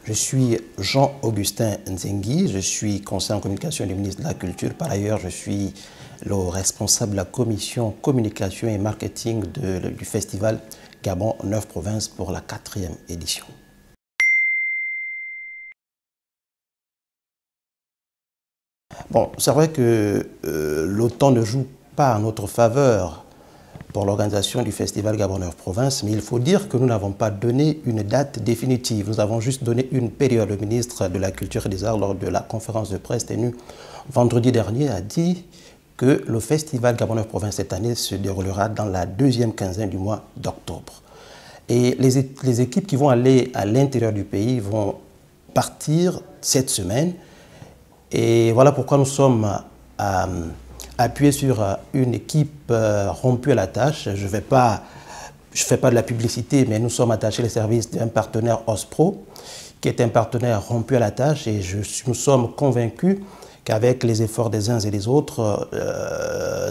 Je suis Jean-Augustin Nzengi, je suis conseiller en communication du ministre de la Culture. Par ailleurs, je suis le responsable de la commission communication et marketing du festival Gabon 9 Provinces pour la 4e édition. Bon, c'est vrai que le temps ne joue pas en notre faveur pour l'organisation du festival Gabon 9 Provinces, mais il faut dire que nous n'avons pas donné une date définitive. Nous avons juste donné une période. Le ministre de la Culture et des Arts, lors de la conférence de presse tenue vendredi dernier, a dit que le festival Gabon 9 Provinces cette année se déroulera dans la 2e quinzaine du mois d'octobre. Et les équipes qui vont aller à l'intérieur du pays vont partir cette semaine. Et voilà pourquoi nous sommes appuyés sur une équipe rompue à la tâche. Je ne fais pas de la publicité, mais nous sommes attachés les services d'un partenaire OSPRO, qui est un partenaire rompu à la tâche. Et nous sommes convaincus qu'avec les efforts des uns et des autres,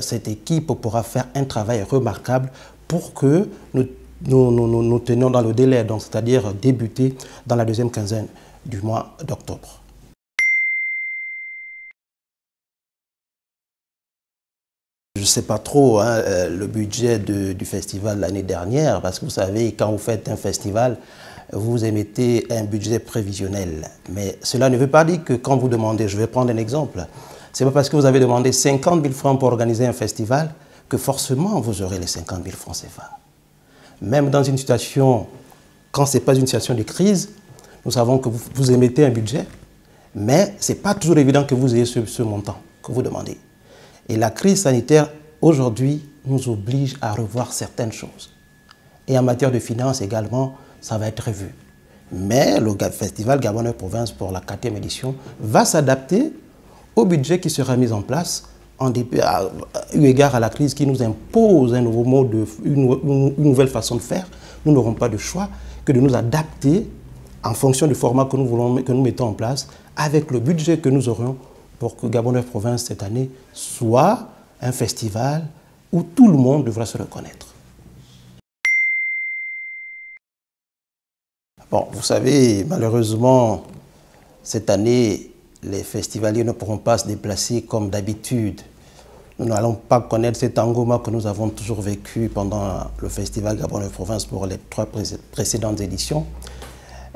cette équipe pourra faire un travail remarquable pour que nous tenions dans le délai, c'est-à-dire débuter dans la 2e quinzaine du mois d'octobre. Je ne sais pas trop le budget du festival l'année dernière, parce que vous savez, quand vous faites un festival, vous émettez un budget prévisionnel. Mais cela ne veut pas dire que quand vous demandez, je vais prendre un exemple, ce n'est pas parce que vous avez demandé 50 000 francs pour organiser un festival que forcément vous aurez les 50 000 francs CFA. Même dans une situation, quand ce n'est pas une situation de crise, nous savons que vous émettez un budget, mais ce n'est pas toujours évident que vous ayez ce montant que vous demandez. Et la crise sanitaire, aujourd'hui, nous oblige à revoir certaines choses. Et en matière de finances également, ça va être revu. Mais le festival Gabon 9 Provinces pour la 4e édition va s'adapter au budget qui sera mis en place eu égard à la crise qui nous impose un nouveau mode, une nouvelle façon de faire. Nous n'aurons pas de choix que de nous adapter en fonction du format que nous mettons en place avec le budget que nous aurons pour que Gabon 9 Provinces cette année soit un festival où tout le monde devra se reconnaître. Bon, vous savez, malheureusement, cette année, les festivaliers ne pourront pas se déplacer comme d'habitude. Nous n'allons pas connaître cet engouement que nous avons toujours vécu pendant le festival Gabon 9 Provinces pour les 3 précédentes éditions.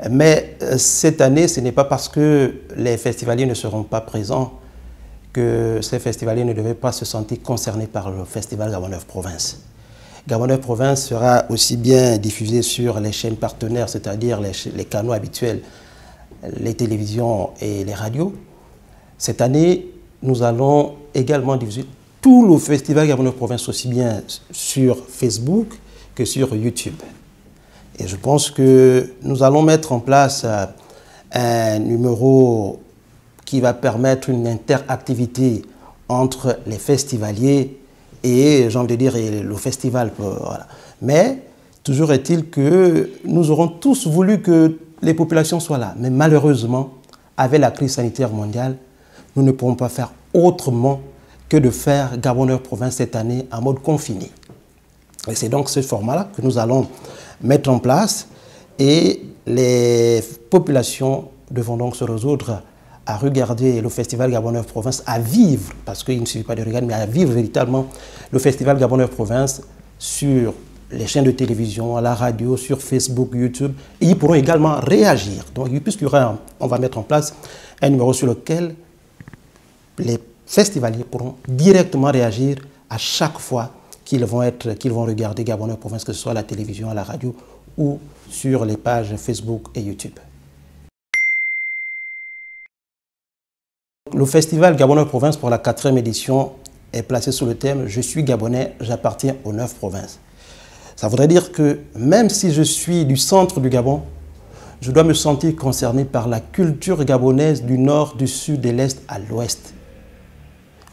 Mais cette année, ce n'est pas parce que les festivaliers ne seront pas présents que ces festivaliers ne devaient pas se sentir concernés par le festival Gabon 9 Provinces. Gabon 9 Provinces sera aussi bien diffusé sur les chaînes partenaires, c'est-à-dire les canaux habituels, les télévisions et les radios. Cette année, nous allons également diffuser tout le festival Gabon 9 Provinces aussi bien sur Facebook que sur YouTube. Et je pense que nous allons mettre en place un numéro qui va permettre une interactivité entre les festivaliers et, j'ai envie de dire, le festival. Voilà. Mais toujours est-il que nous aurons tous voulu que les populations soient là. Mais malheureusement, avec la crise sanitaire mondiale, nous ne pourrons pas faire autrement que de faire Gabon 9 Provinces cette année en mode confiné. Et c'est donc ce format-là que nous allons mettre en place et les populations devront donc se résoudre à regarder le festival Gabon 9 Provinces, à vivre, parce qu'il ne suffit pas de regarder, mais à vivre véritablement le festival Gabon 9 Provinces sur les chaînes de télévision, à la radio, sur Facebook, YouTube. Et ils pourront également réagir. Donc, on va mettre en place un numéro sur lequel les festivaliers pourront directement réagir à chaque fois qu'ils vont regarder Gabon 9 Provinces, que ce soit à la télévision, à la radio ou sur les pages Facebook et YouTube. Le festival Gabon 9 Provinces pour la 4e édition est placé sous le thème « Je suis Gabonais, j'appartiens aux 9 provinces ». Ça voudrait dire que même si je suis du centre du Gabon, je dois me sentir concerné par la culture gabonaise du nord, du sud, de l'est à l'ouest.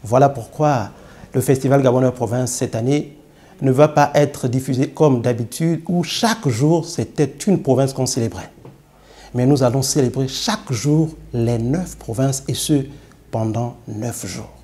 Voilà pourquoi le festival Gabon 9 Provinces cette année ne va pas être diffusé comme d'habitude où chaque jour c'était une province qu'on célébrait. Mais nous allons célébrer chaque jour les 9 provinces et ce pendant 9 jours.